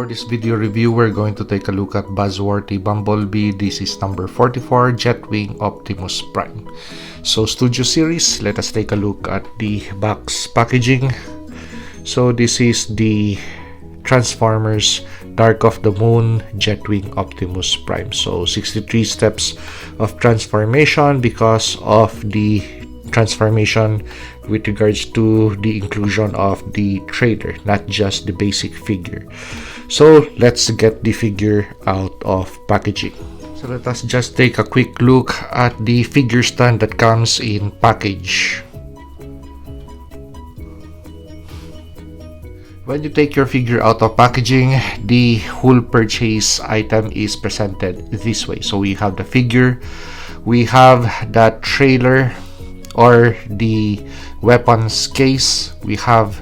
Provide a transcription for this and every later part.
For this video review, we're going to take a look at BuzzWorthy Bumblebee. This is number 44, JetWing Optimus Prime. So Studio Series, let us take a look at the box packaging. So this is the Transformers Dark of the Moon JetWing Optimus Prime. So 63 steps of transformation because of the transformation with regards to the inclusion of the trailer, not just the basic figure. So let's get the figure out of packaging. So let us just take a quick look at the figure stand that comes in package. When you take your figure out of packaging, the whole purchase item is presented this way. So we have the figure, we have the trailer or the weapons case, we have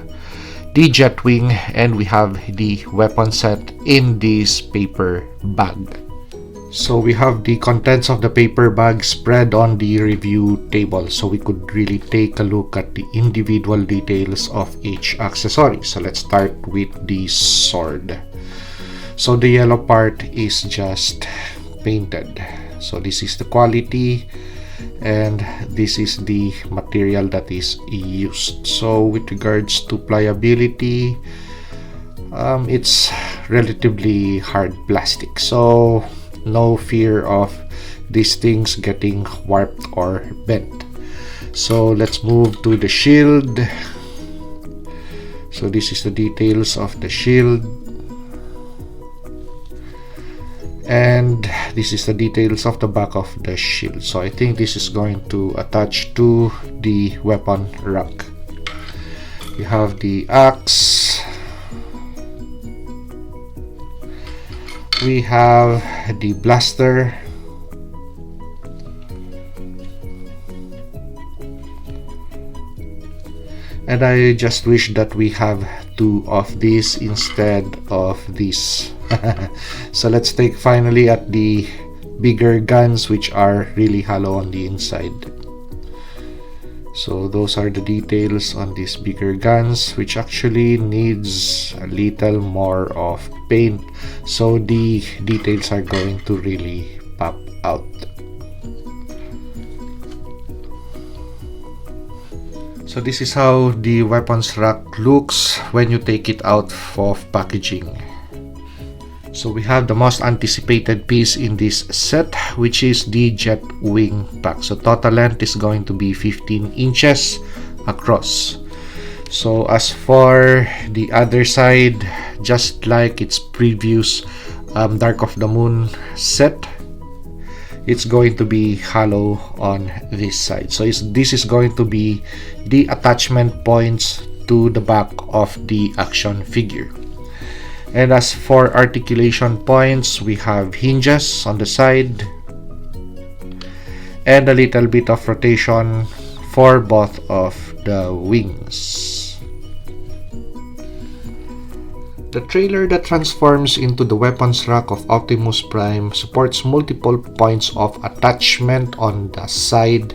the JetWing, and we have the weapon set in this paper bag. So we have the contents of the paper bag spread on the review table, so we could really take a look at the individual details of each accessory. So let's start with the sword. So the yellow part is just painted. So this is the quality, and this is the material that is used. So with regards to pliability, it's relatively hard plastic, so no fear of these things getting warped or bent. So let's move to the shield. So this is the details of the shield, and this is the details of the back of the shield. So I think this is going to attach to the weapon rack. We have the axe, we have the blaster, and I just wish that we have two of these instead of this. So let's take finally at the bigger guns, which are really hollow on the inside. So those are the details on these bigger guns, which actually needs a little more of paint, so the details are going to really pop out. So this is how the weapons rack looks when you take it out of packaging. So we have the most anticipated piece in this set, which is the JetWing pack. So total length is going to be 15 inches across. So as for the other side, just like its previous Dark of the Moon set, it's going to be hollow on this side. So this is going to be the attachment points to the back of the action figure. And as for articulation points, we have hinges on the side and a little bit of rotation for both of the wings. The trailer that transforms into the weapons rack of Optimus Prime supports multiple points of attachment on the side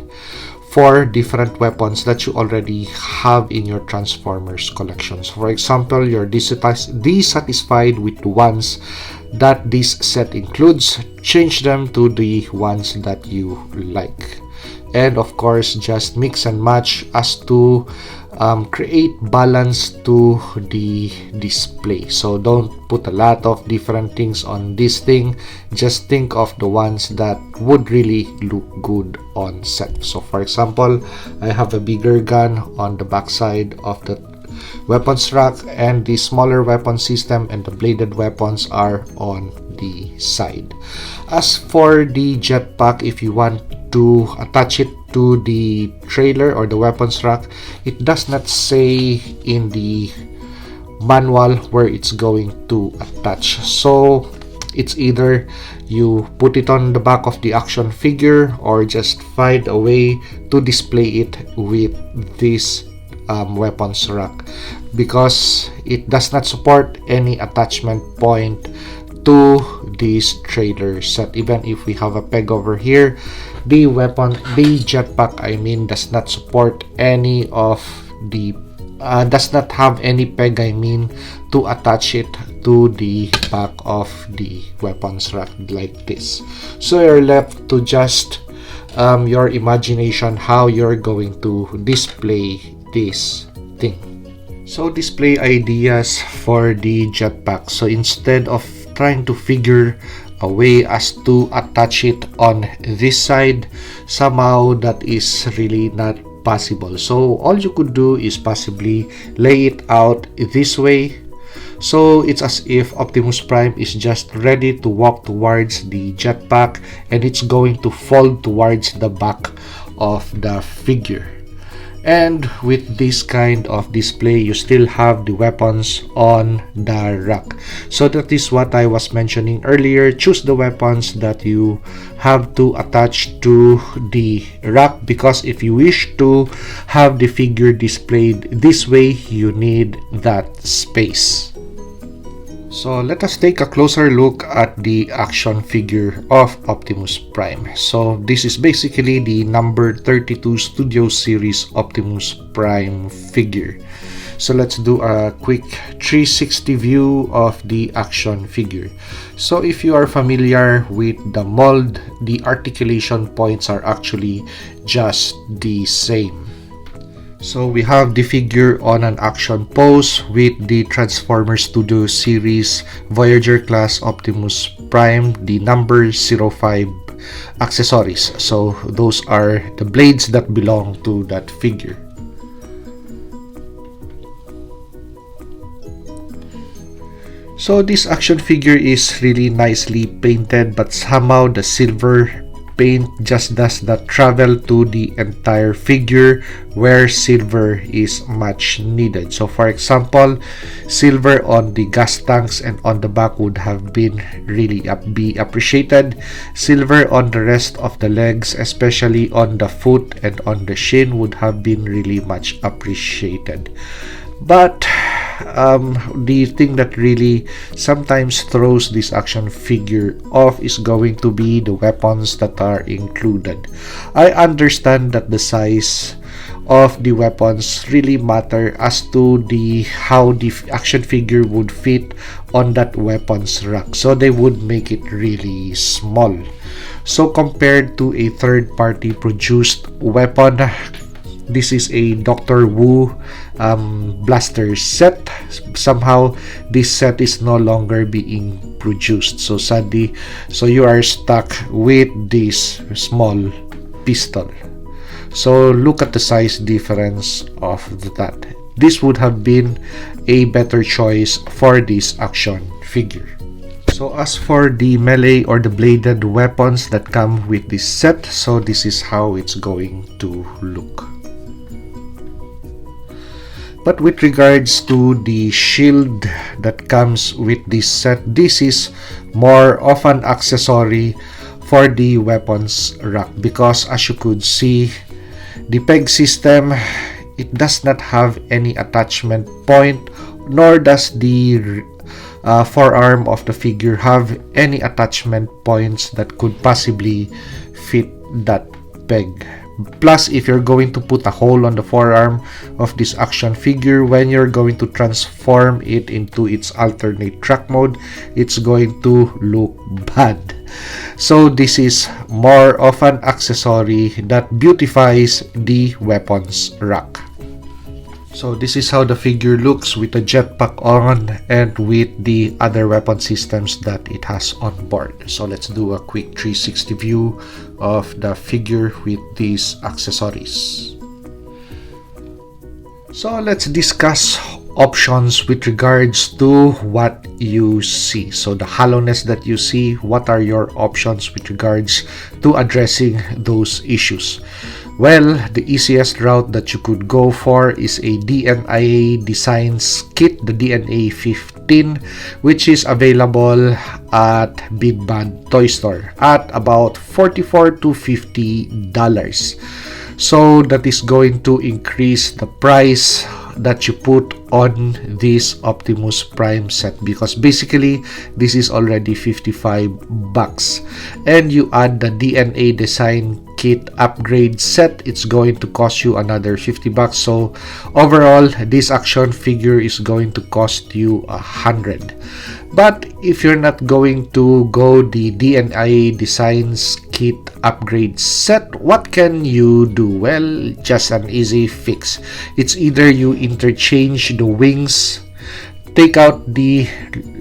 for different weapons that you already have in your Transformers collections. For example, you're dissatisfied with the ones that this set includes, change them to the ones that you like. And of course, just mix and match as to create balance to the display. So don't put a lot of different things on this thing, just think of the ones that would really look good on set. So for example, I have a bigger gun on the back side of the weapons rack, and the smaller weapon system and the bladed weapons are on the side. As for the jetpack, if you want to attach it to the trailer or the weapons rack, it does not say in the manual where it's going to attach. So it's either you put it on the back of the action figure or just find a way to display it with this weapons rack, because it does not support any attachment point to this trailer set. Even if we have a peg over here, the jetpack does not support any of the does not have any peg to attach it into the back of the weapons rack like this. So you're left to just your imagination how you're going to display this thing. So display ideas for the jetpack. So instead of trying to figure a way as to attach it on this side, somehow that is really not possible. So all you could do is possibly lay it out this way. So it's as if Optimus Prime is just ready to walk towards the jetpack, and it's going to fold towards the back of the figure. And with this kind of display, you still have the weapons on the rack. So that is what I was mentioning earlier. Choose the weapons that you have to attach to the rack, because if you wish to have the figure displayed this way, you need that space. So let us take a closer look at the action figure of Optimus Prime. So this is basically the number 32 Studio Series Optimus Prime figure. So let's do a quick 360 view of the action figure. So if you are familiar with the mold, the articulation points are actually just the same. So we have the figure on an action pose with the Transformers Studio Series Voyager class Optimus Prime, the number 05 accessories. So those are the blades that belong to that figure. So this action figure is really nicely painted, but somehow the silver paint just does not travel to the entire figure where silver is much needed. So for example, silver on the gas tanks and on the back would have been really be appreciated. Silver on the rest of the legs, especially on the foot and on the shin, would have been really much appreciated. But the thing that really sometimes throws this action figure off is going to be the weapons that are included. I understand that the size of the weapons really matter as to how the action figure would fit on that weapons rack, so they would make it really small. So compared to a third-party produced weapon, this is a Dr. Wu blaster set. Somehow this set is no longer being produced, so sadly, so you are stuck with this small pistol. So look at the size difference of that. This would have been a better choice for this action figure. So as for the melee or the bladed weapons that come with this set, so this is how it's going to look. But with regards to the shield that comes with this set, this is more of an accessory for the weapons rack, because as you could see, the peg system, it does not have any attachment point, nor does the forearm of the figure have any attachment points that could possibly fit that peg. Plus, if you're going to put a hole on the forearm of this action figure, when you're going to transform it into its alternate track mode, it's going to look bad. So this is more of an accessory that beautifies the weapons rack. So this is how the figure looks with the jetpack on and with the other weapon systems that it has on board. So let's do a quick 360 view of the figure with these accessories. So let's discuss options with regards to what you see. So the hollowness that you see, what are your options with regards to addressing those issues? Well, the easiest route that you could go for is a DNA Designs kit, the DNA 15, which is available at Big Bad Toy Store at about $44 to $50. So that is going to increase the price that you put on this Optimus Prime set, because basically this is already $55 and you add the DNA design kit kit upgrade set, it's going to cost you another 50 bucks. So overall, this action figure is going to cost you 100. But if you're not going to go the DNA Designs kit upgrade set, what can you do? Well, just an easy fix. It's either you interchange the wings, take out the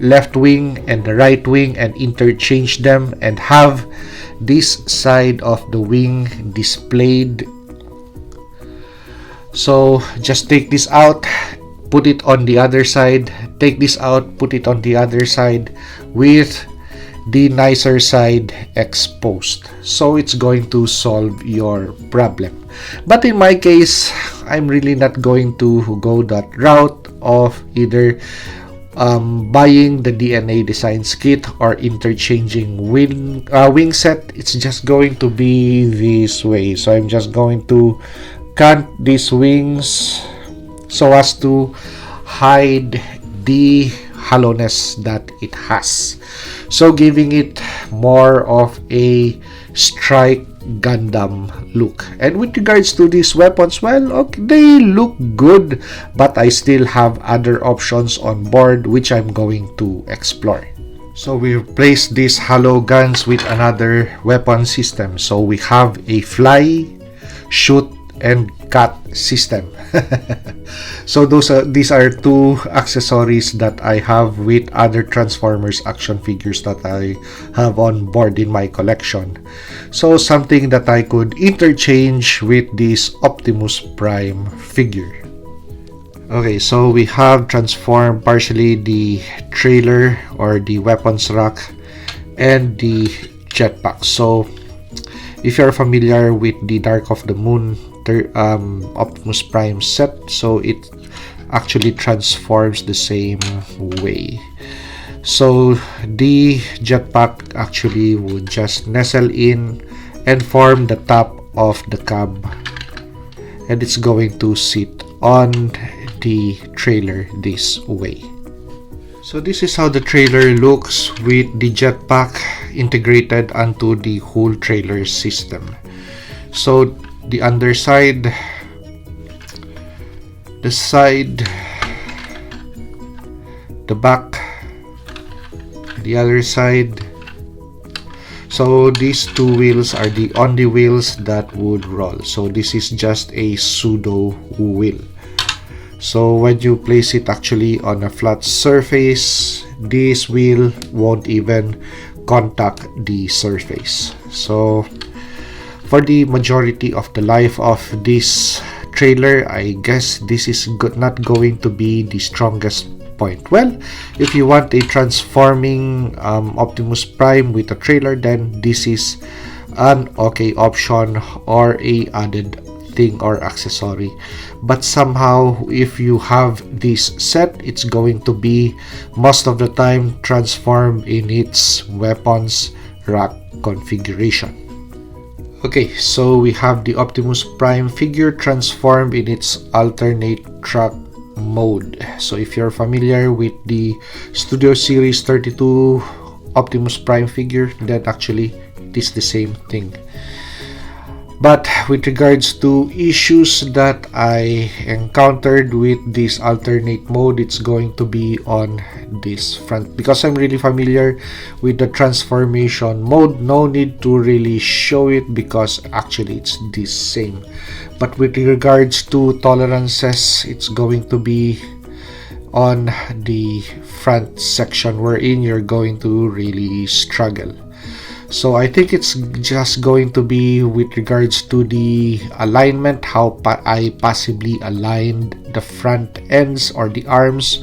left wing and the right wing and interchange them, and have this side of the wing displayed. So just take this out, put it on the other side, take this out, put it on the other side with the nicer side exposed. So it's going to solve your problem. But in my case, I'm really not going to go that route of either buying the DNA Designs kit or interchanging wing set. It's just going to be this way. So I'm just going to cut these wings so as to hide the hollowness that it has, so giving it more of a strike Gundam look. And with regards to these weapons, well, okay, they look good, but I still have other options on board which I'm going to explore. So we replace these hollow guns with another weapon system. So we have a fly, shoot, and cut system. So these are two accessories that I have with other Transformers action figures that I have on board in my collection. So something that I could interchange with this Optimus Prime figure. Okay, so we have transformed partially the trailer or the weapons rack and the jetpack. So if you're familiar with the Dark of the Moon Optimus Prime set, so it actually transforms the same way. So the jetpack actually would just nestle in and form the top of the cab, and it's going to sit on the trailer this way. So this is how the trailer looks with the jetpack integrated onto the whole trailer system. So the underside, the side, the back, the other side. So these two wheels are the only wheels that would roll. So this is just a pseudo wheel. So when you place it actually on a flat surface, this wheel won't even contact the surface. So for the majority of the life of this trailer, I guess this is not going to be the strongest point. Well, if you want a transforming Optimus Prime with a trailer, then this is an okay option or a added thing or accessory. But somehow if you have this set, it's going to be most of the time transformed in its weapons rack configuration. Okay, so we have the Optimus Prime figure transformed in its alternate track mode. So if you're familiar with the Studio Series 32 Optimus Prime figure, then actually it is the same thing. But with regards to issues that I encountered with this alternate mode, it's going to be on this front. Because I'm really familiar with the transformation mode, no need to really show it because actually it's the same. But with regards to tolerances, it's going to be on the front section wherein you're going to really struggle. So I think it's just going to be with regards to the alignment, how I possibly aligned the front ends or the arms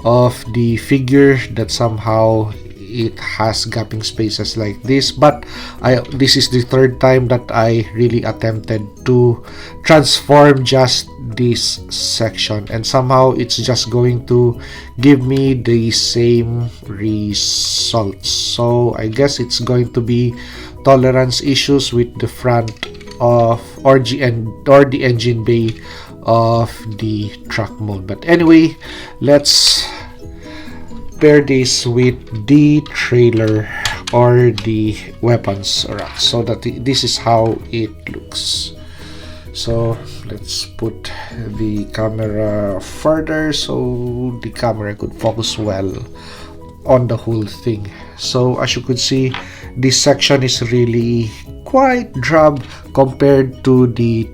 of the figure, that somehow it has gapping spaces like this. But this is the third time that I really attempted to transform just this section, and somehow it's just going to give me the same results. So I guess it's going to be tolerance issues with the front of or the engine bay of the truck mode. But anyway, let's pair this with the trailer or the weapons rack, so that this is how it looks. So let's put the camera further so the camera could focus well on the whole thing. So as you could see, this section is really quite drab compared to the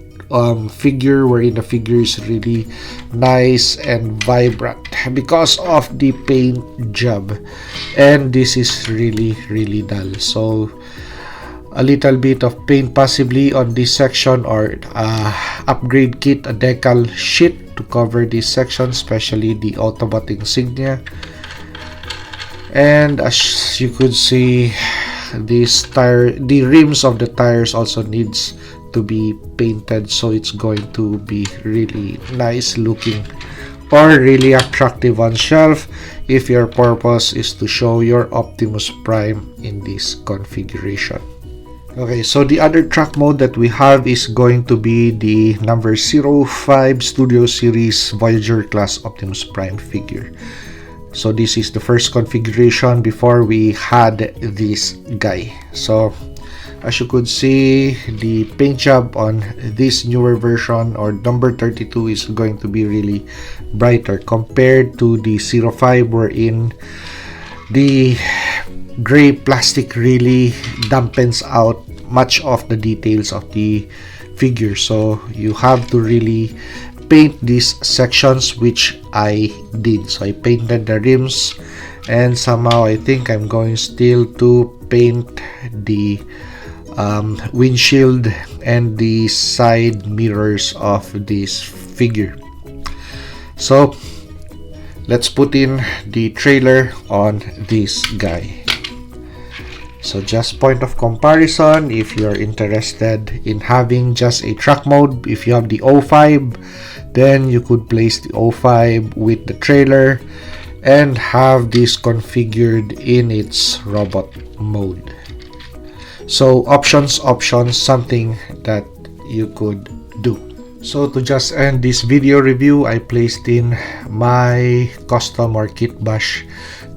figure, wherein the figure is really nice and vibrant because of the paint job, and this is really dull. So a little bit of paint possibly on this section, or upgrade kit, a decal sheet to cover this section, especially the Autobot insignia. And as you could see, the rims of the tires also needs to be painted, so it's going to be really nice looking or really attractive on shelf if your purpose is to show your Optimus Prime in this configuration. Okay, so the other track mode that we have is going to be the number 05 Studio Series Voyager class Optimus Prime figure. So this is the first configuration before we had this guy. So as you could see, the paint job on this newer version, or number 32, is going to be really brighter compared to the 05, wherein the gray plastic really dampens out much of the details of the figure. So you have to really paint these sections, which I did. So I painted the rims, and somehow I think I'm going still to paint the windshield and the side mirrors of this figure. So let's put in the trailer on this guy. So just point of comparison, if you're interested in having just a track mode, if you have the 05, then you could place the 05 with the trailer and have this configured in its robot mode. So options, something that you could do. So to just end this video review, I placed in my custom or kit bash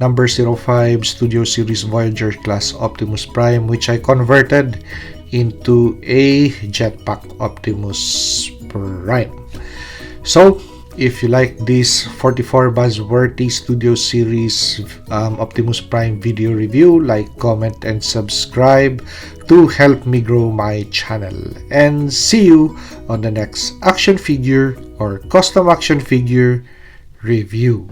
number 05 Studio Series Voyager class Optimus Prime, which I converted into a Jetpack Optimus Prime. So if you like this 44 BuzzWorthy Studio Series Optimus Prime video review, like, comment, and subscribe to help me grow my channel. And see you on the next action figure or custom action figure review.